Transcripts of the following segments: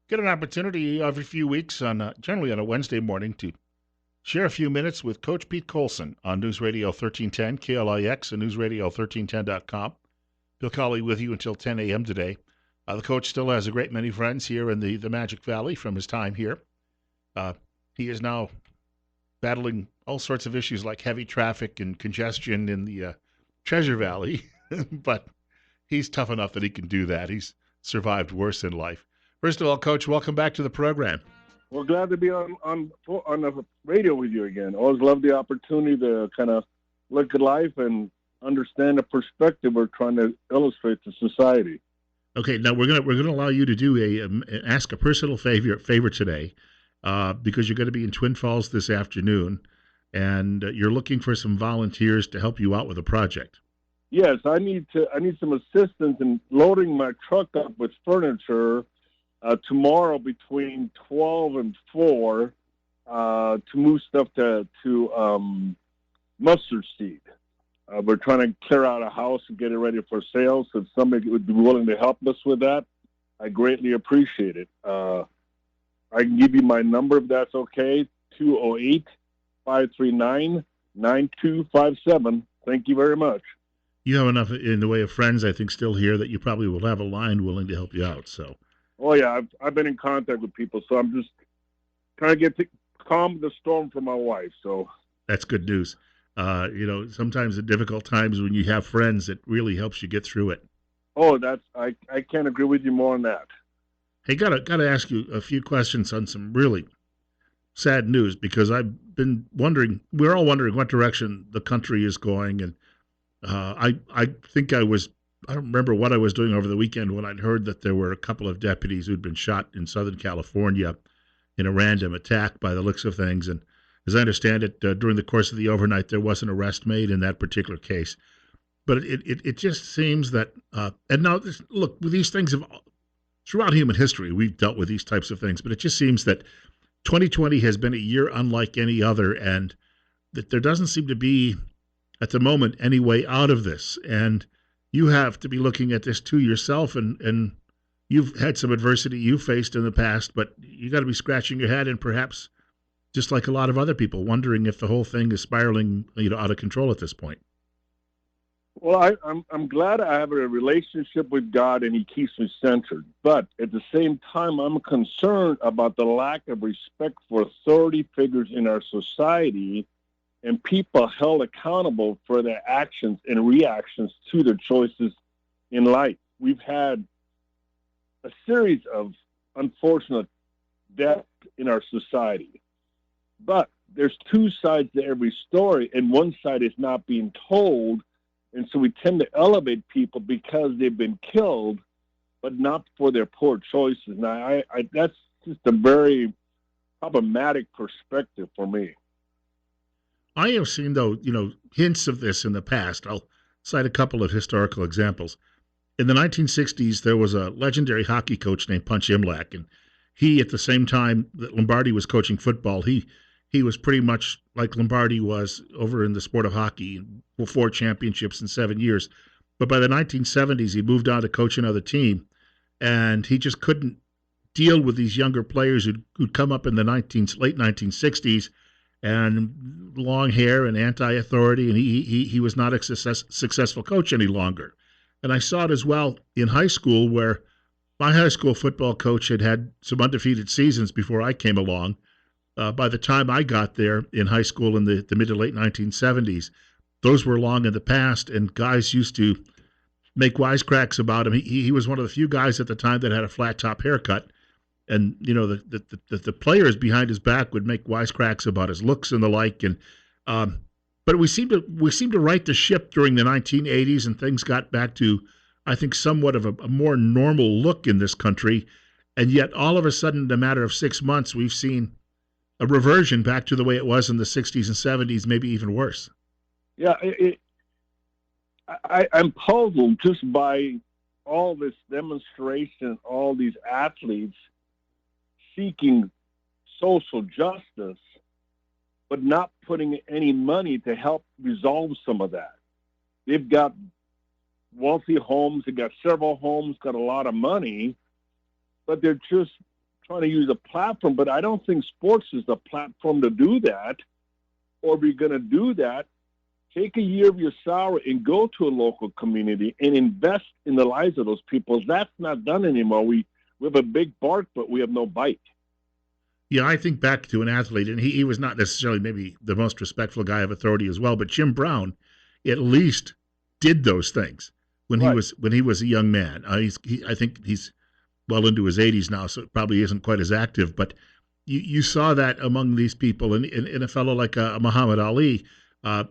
get an opportunity every few weeks generally on a Wednesday morning to share a few minutes with Coach Pete Coulson on News Radio 1310, KLIX, and newsradio1310.com. Bill Colley with you until 10 a.m. today. The coach still has a great many friends here in the Magic Valley from his time here. Uh, he is now battling all sorts of issues like heavy traffic and congestion in the Treasure Valley, but he's tough enough that he can do that. He's survived worse in life. First of all, Coach, welcome back to the program. Well, glad to be on the radio with you again. Always love the opportunity to kind of look at life and understand the perspective we're trying to illustrate to society. Okay, now we're gonna allow you to do ask a personal favor today, because you're going to be in Twin Falls this afternoon, and you're looking for some volunteers to help you out with a project. Yes, I need some assistance in loading my truck up with furniture tomorrow between 12 and 4 to move stuff to Mustard Seed. We're trying to clear out a house and get it ready for sale, so if somebody would be willing to help us with that, I greatly appreciate it. I can give you my number if that's okay, 208-539-9257. Thank you very much. You have enough in the way of friends, I think, still here that you probably will have a line willing to help you out. So. Oh, yeah, I've been in contact with people, so I'm just trying to get to calm the storm for my wife. So that's good news. Sometimes at difficult times when you have friends, it really helps you get through it. Oh, I can't agree with you more on that. Hey, gotta ask you a few questions on some really sad news, because I've been wondering. We're all wondering what direction the country is going, and I think I don't remember what I was doing over the weekend when I'd heard that there were a couple of deputies who'd been shot in Southern California in a random attack by the looks of things. And as I understand it, during the course of the overnight, there was an arrest made in that particular case. But it just seems that, and now, look, with these things, throughout human history, we've dealt with these types of things, but it just seems that 2020 has been a year unlike any other, and that there doesn't seem to be, at the moment, any way out of this. And you have to be looking at this too yourself, and you've had some adversity you faced in the past, but you got to be scratching your head and perhaps, just like a lot of other people, wondering if the whole thing is spiraling, out of control at this point. Well, I'm glad I have a relationship with God and He keeps me centered. But at the same time, I'm concerned about the lack of respect for authority figures in our society and people held accountable for their actions and reactions to their choices in life. We've had a series of unfortunate deaths in our society. But there's two sides to every story, and one side is not being told. And so we tend to elevate people because they've been killed, but not for their poor choices. Now, that's just a very problematic perspective for me. I have seen, though, hints of this in the past. I'll cite a couple of historical examples. In the 1960s, there was a legendary hockey coach named Punch Imlach, and he, at the same time that Lombardi was coaching football, he was pretty much like Lombardi was over in the sport of hockey, 4 championships in 7 years. But by the 1970s, he moved on to coach another team, and he just couldn't deal with these younger players who'd come up in the late 1960s, and long hair and anti-authority, and he was not a successful coach any longer. And I saw it as well in high school, where my high school football coach had some undefeated seasons before I came along. By the time I got there in high school in the mid to late 1970s, those were long in the past, and guys used to make wisecracks about him. He was one of the few guys at the time that had a flat top haircut, and the players behind his back would make wisecracks about his looks and the like. And but we seem to right the ship during the 1980s, and things got back to, I think, somewhat of a more normal look in this country. And yet, all of a sudden, in a matter of 6 months, we've seen a reversion back to the way it was in the 60s and 70s, maybe even worse. Yeah, I'm puzzled just by all this demonstration, all these athletes seeking social justice, but not putting any money to help resolve some of that. They've got wealthy homes, they've got several homes, got a lot of money, but they're just trying to use a platform, but I don't think sports is the platform to do that. Or if you're going to do that, take a year of your salary and go to a local community and invest in the lives of those people. That's not done anymore. We have a big bark, but we have no bite. Yeah, I think back to an athlete, and he was not necessarily maybe the most respectful guy of authority as well, but Jim Brown at least did those things Right. when he was a young man. I think he's well into his 80s now, so it probably isn't quite as active, but you saw that among these people, and a fellow like Muhammad Ali,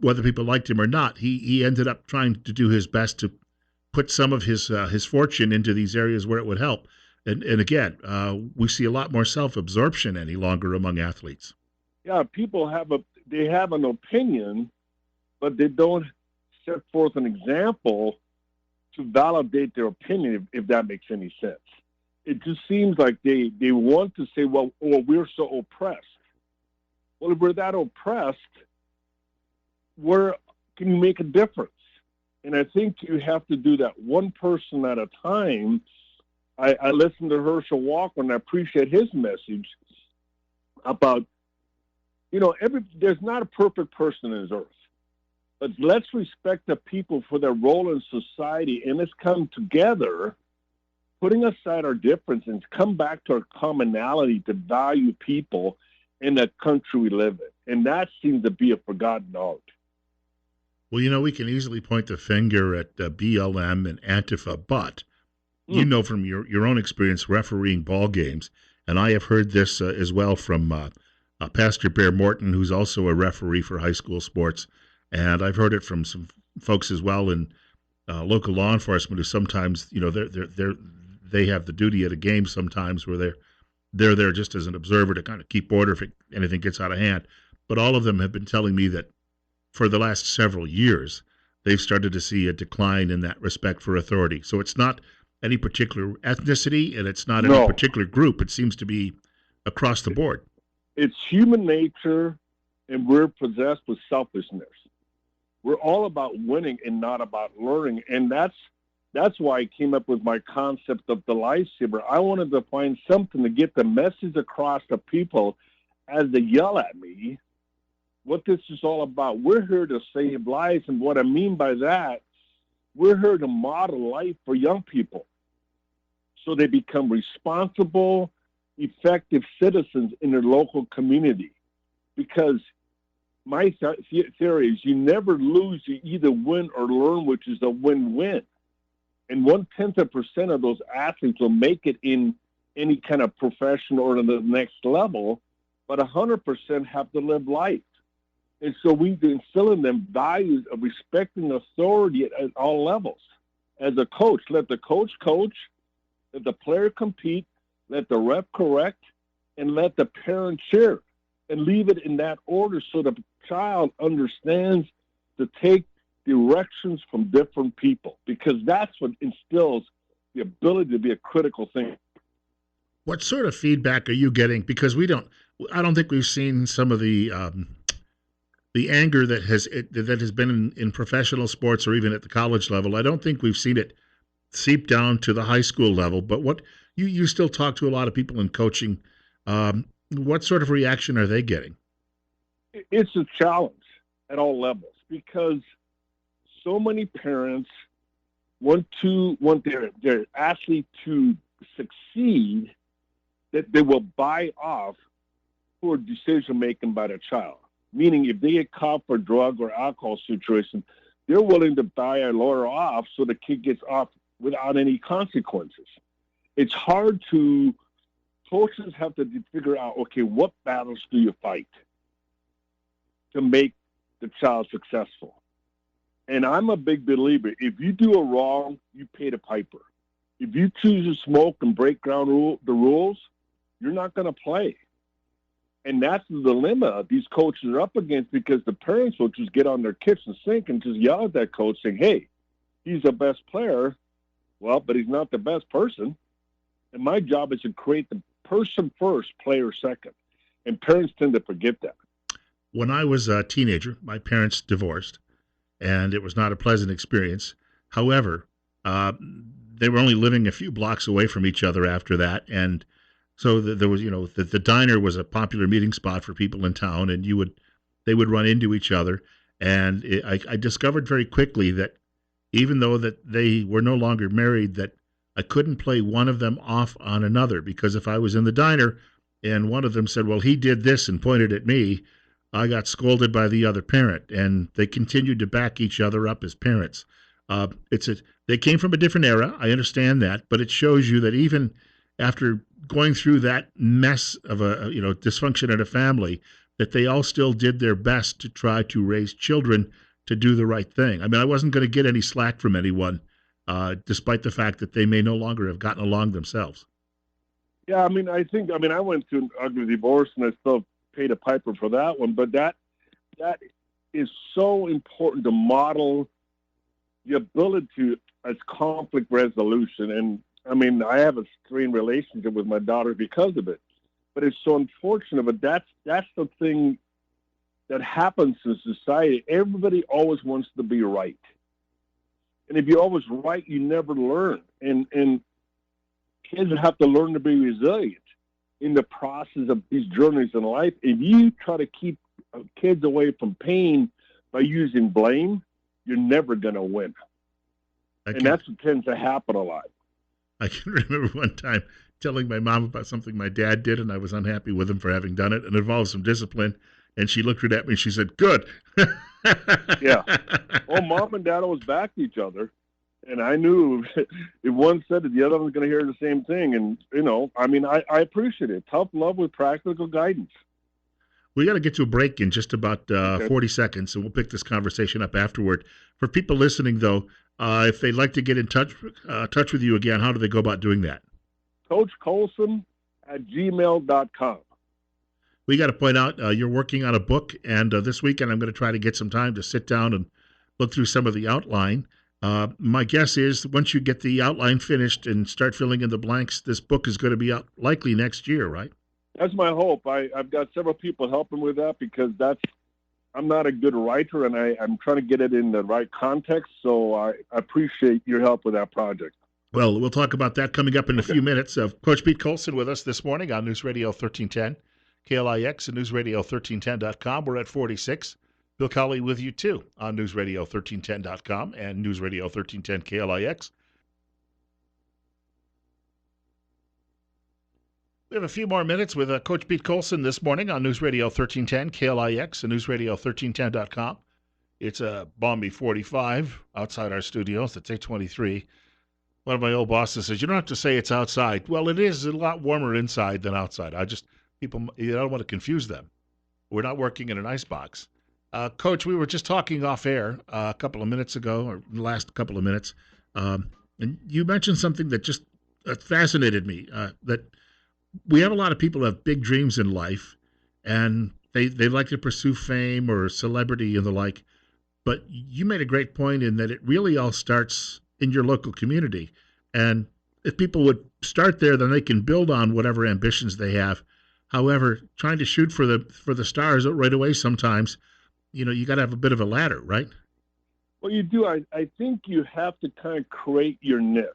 whether people liked him or not, he ended up trying to do his best to put some of his fortune into these areas where it would help. And again, we see a lot more self-absorption any longer among athletes. Yeah, people they have an opinion, but they don't set forth an example to validate their opinion, if that makes any sense. It just seems like they want to say, well, we're so oppressed. Well, if we're that oppressed, where can you make a difference? And I think you have to do that one person at a time. I listened to Herschel Walker, and I appreciate his message about, there's not a perfect person on this earth. But let's respect the people for their role in society, and let's come together, putting aside our differences, come back to our commonality to value people in the country we live in. And that seems to be a forgotten art. Well, we can easily point the finger at BLM and Antifa, but you know from your own experience refereeing ball games, and I have heard this as well from Pastor Bear Morton, who's also a referee for high school sports, and I've heard it from some folks as well in local law enforcement who sometimes, they have the duty at a game sometimes where they're there just as an observer to kind of keep order if anything gets out of hand. But all of them have been telling me that for the last several years, they've started to see a decline in that respect for authority. So it's not any particular ethnicity, and it's not any particular group. It seems to be across the board. It's human nature, and we're possessed with selfishness. We're all about winning and not about learning, and that's why I came up with my concept of the Lifesaver. I wanted to find something to get the message across to people as they yell at me what this is all about. We're here to save lives, and what I mean by that, we're here to model life for young people so they become responsible, effective citizens in their local community. Because my theory is you never lose, you either win or learn, which is a win-win. And 0.1% of those athletes will make it in any kind of profession or to the next level, but 100% have to live life. And so we instill in them values of respecting authority at all levels. As a coach, let the coach coach, let the player compete, let the ref correct, and let the parent cheer. And leave it in that order so the child understands to take directions from different people, because that's what instills the ability to be a critical thinker. What sort of feedback are you getting? Because I don't think we've seen some of the anger that has been in professional sports or even at the college level. I don't think we've seen it seep down to the high school level. But what you still talk to a lot of people in coaching. What sort of reaction are they getting? It's a challenge at all levels because so many parents want their athlete to succeed that they will buy off poor decision making by the child. Meaning, if they get caught for drug or alcohol situation, they're willing to buy a lawyer off so the kid gets off without any consequences. It's hard to. Coaches have to figure out, okay, what battles do you fight to make the child successful? And I'm a big believer. If you do a wrong, you pay the piper. If you choose to smoke and break the rules, you're not going to play. And that's the dilemma these coaches are up against, because the parents will just get on their kitchen sink and just yell at that coach saying, hey, he's the best player. Well, but he's not the best person. And my job is to create the person first, player second. And parents tend to forget that. When I was a teenager, my parents divorced, and it was not a pleasant experience. However, they were only living a few blocks away from each other after that, and So there was, the diner was a popular meeting spot for people in town, and they would run into each other. And I discovered very quickly that even though that they were no longer married, that I couldn't play one of them off on another, because if I was in the diner and one of them said, "Well, he did this," and pointed at me, I got scolded by the other parent, and they continued to back each other up as parents. It's a They came from a different era. I understand that, but it shows you that even after going through that mess of a dysfunction in a family, that they all still did their best to try to raise children to do the right thing. I mean, I wasn't going to get any slack from anyone, despite the fact that they may no longer have gotten along themselves. Yeah, I went through an ugly divorce, and I still paid a piper for that one. But that is so important to model the ability to as conflict resolution. And I have a strained relationship with my daughter because of it. But it's so unfortunate. But that's the thing that happens in society. Everybody always wants to be right, and if you're always right, you never learn. And kids have to learn to be resilient in the process of these journeys in life. If you try to keep kids away from pain by using blame, you're never going to win. And that's what tends to happen a lot. I can remember one time telling my mom about something my dad did, and I was unhappy with him for having done it, and it involved some discipline. And she looked right at me and she said, "Good." Yeah. Well, mom and dad always backed each other. And I knew if one said it, the other one's going to hear the same thing. And, I appreciate it. Tough love with practical guidance. We got to get to a break in just about 40 seconds, and we'll pick this conversation up afterward. For people listening, though, if they'd like to get in touch with you again, how do they go about doing that? Coach Coulson at gmail.com. We got to point out you're working on a book, and this weekend I'm going to try to get some time to sit down and look through some of the outline. My guess is once you get the outline finished and start filling in the blanks, this book is going to be out likely next year, right? That's my hope. I've got several people helping with that because I'm not a good writer, and I'm trying to get it in the right context. So I appreciate your help with that project. Well, we'll talk about that coming up in a few minutes. Coach Pete Coulson with us this morning on News Radio 1310, KLIX, and NewsRadio1310.com. We're at 46. Bill Colley with you, too, on NewsRadio1310.com and News Radio 1310 KLIX. We have a few more minutes with Coach Pete Coulson this morning on News Radio 1310 KLIX and NewsRadio1310.com. It's a balmy 45 outside our studios. It's 8:23. One of my old bosses says, "You don't have to say it's outside." Well, it is a lot warmer inside than outside. I don't want to confuse them. We're not working in an icebox. Coach, we were just talking off air a couple of minutes ago, or the last couple of minutes, and you mentioned something that just fascinated me, that we have a lot of people who have big dreams in life, and they like to pursue fame or celebrity and the like, but you made a great point in that it really all starts in your local community. And if people would start there, then they can build on whatever ambitions they have. However, trying to shoot for the stars right away sometimes, you got to have a bit of a ladder, right? Well, you do. I think you have to kind of create your niche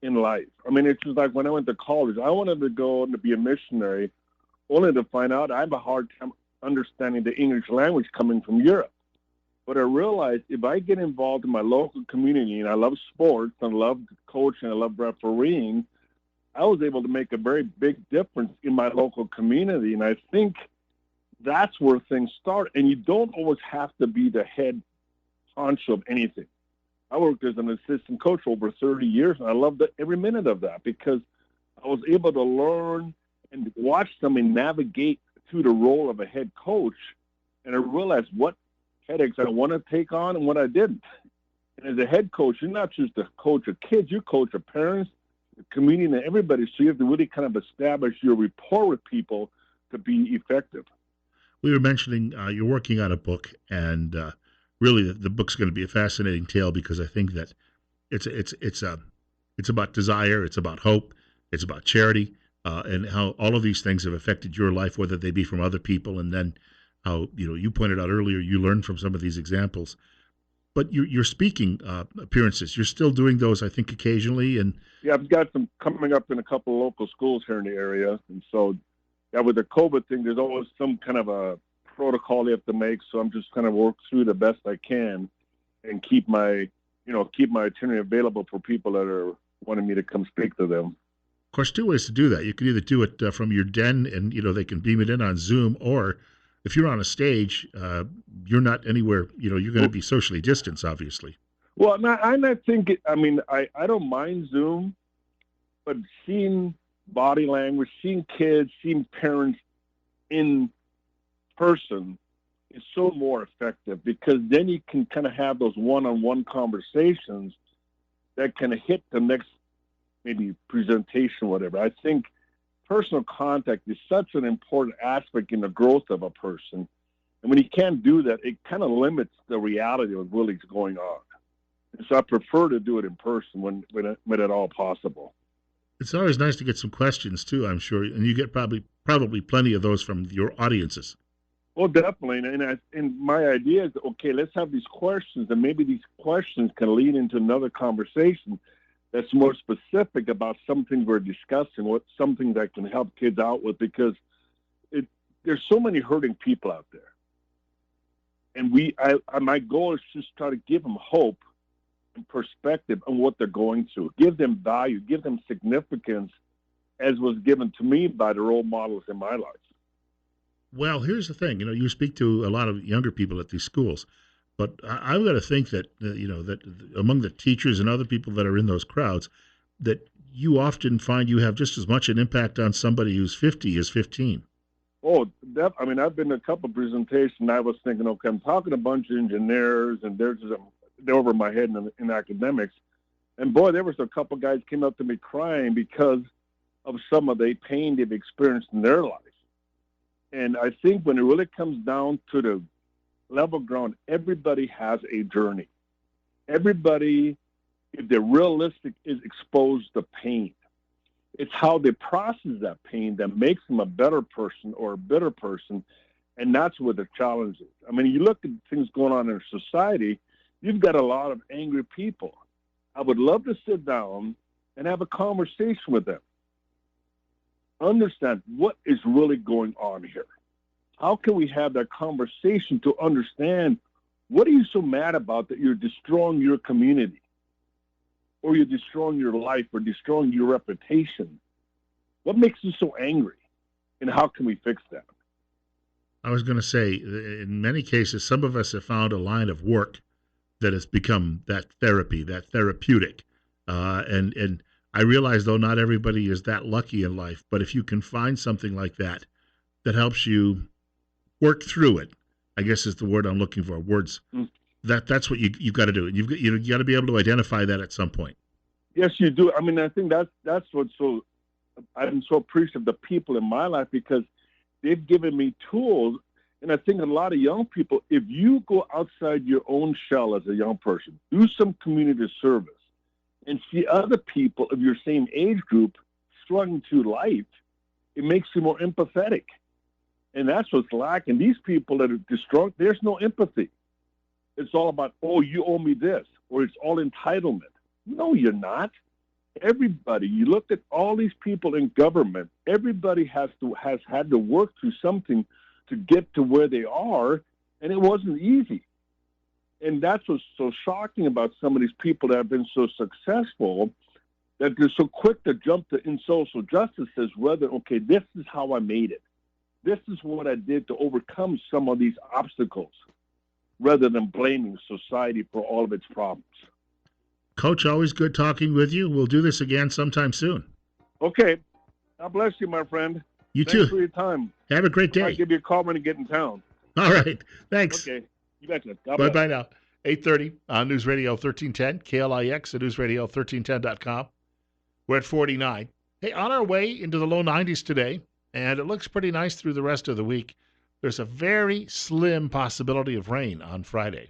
in life. It's just like when I went to college, I wanted to go and to be a missionary, only to find out I have a hard time understanding the English language coming from Europe. But I realized if I get involved in my local community, and I love sports, and I love coaching, I love refereeing, I was able to make a very big difference in my local community. And I think that's where things start. And you don't always have to be the head honcho of anything. I worked as an assistant coach for over 30 years, and I loved every minute of that because I was able to learn and watch somebody navigate through the role of a head coach, and I realized what headaches I want to take on and what I didn't. And as a head coach, you're not just a coach of kids, you coach of parents, the community, and everybody, so you have to really kind of establish your rapport with people to be effective. We were mentioning you're working on a book, and really, the book's going to be a fascinating tale because I think that it's about desire, it's about hope, it's about charity, and how all of these things have affected your life, whether they be from other people, and then how you pointed out earlier you learned from some of these examples. But your speaking appearances, you're still doing those, I think, occasionally. And Yeah, I've got some coming up in a couple of local schools here in the area, and so yeah, with the COVID thing, there's always some kind of a protocol you have to make. So I'm just kind of work through the best I can and keep my itinerary available for people that are wanting me to come speak to them. of course, two ways to do that. You can either do it from your den, and they can beam it in on Zoom, or if you're on a stage, you're not anywhere. You're going to Well, be socially distanced, obviously. well, I'm not thinking. I mean, I don't mind Zoom, but seeing body language, seeing kids, seeing parents in person is so more effective because then you can kind of have those one-on-one conversations that kind of hit the next maybe presentation, whatever. I think personal contact is such an important aspect in the growth of a person. And when you can't do that, it kind of limits the reality of what really is going on. And so I prefer to do it in person when at all possible. It's always nice to get some questions too, I'm sure, and you get probably plenty of those from your audiences. Well, definitely. And my idea is, okay, let's have these questions, and maybe these questions can lead into another conversation that's more specific about something we're discussing, something that can help kids out with, because there's so many hurting people out there. And my goal is just try to give them hope and perspective on what they're going through, give them value, give them significance, as was given to me by the role models in my life. Well, here's the thing. You speak to a lot of younger people at these schools, but I've got to think that that among the teachers and other people that are in those crowds, that you often find you have just as much an impact on somebody who's 50 as 15. Oh, I've been to a couple of presentations. I was thinking, okay, I'm talking to a bunch of engineers, and they're over my head in academics. And boy, there was a couple of guys came up to me crying because of some of the pain they've experienced in their life. And I think when it really comes down to the level ground, everybody has a journey. Everybody, if they're realistic, is exposed to pain. It's how they process that pain that makes them a better person or a bitter person, and that's where the challenge is. I mean, you look at things going on in our society, you've got a lot of angry people. I would love to sit down and have a conversation with them. Understand what is really going on here. How can we have that conversation to understand what are you so mad about that you're destroying your community, or you're destroying your life, or destroying your reputation? What makes you so angry, and how can we fix that? I was going to say, in many cases, some of us have found a line of work that has become that therapy, that therapeutic. And I realize, though, not everybody is that lucky in life, but if you can find something like that that helps you work through it, I guess is the word I'm looking for. Words. That's what you've got to do. You've got to be able to identify that at some point. Yes, you do. I mean, I think that's what's so. I'm so appreciative of the people in my life because they've given me tools. And I think a lot of young people, if you go outside your own shell as a young person, do some community service, and see other people of your same age group struggling through life, it makes you more empathetic. And that's what's lacking. These people that are distraught, there's no empathy. It's all about, oh, you owe me this, or it's all entitlement. No, you're not. Everybody, you look at all these people in government, everybody has had to work through something to get to where they are, and it wasn't easy. And that's what's so shocking about some of these people that have been so successful, that they're so quick to jump to in social justice as rather, okay, this is how I made it. This is what I did to overcome some of these obstacles, rather than blaming society for all of its problems. Coach, always good talking with you. We'll do this again sometime soon. Okay. God bless you, my friend. You Thanks too. for your time. Have a great day. I'll give you a call when you get in town. All right. Thanks. Okay. You betcha. God Bye bless. bye now. 8:30 on News Radio 1310, KLIX at newsradio1310.com. We're at 49. Hey, on our way into the low 90s today, and it looks pretty nice through the rest of the week. There's a very slim possibility of rain on Friday.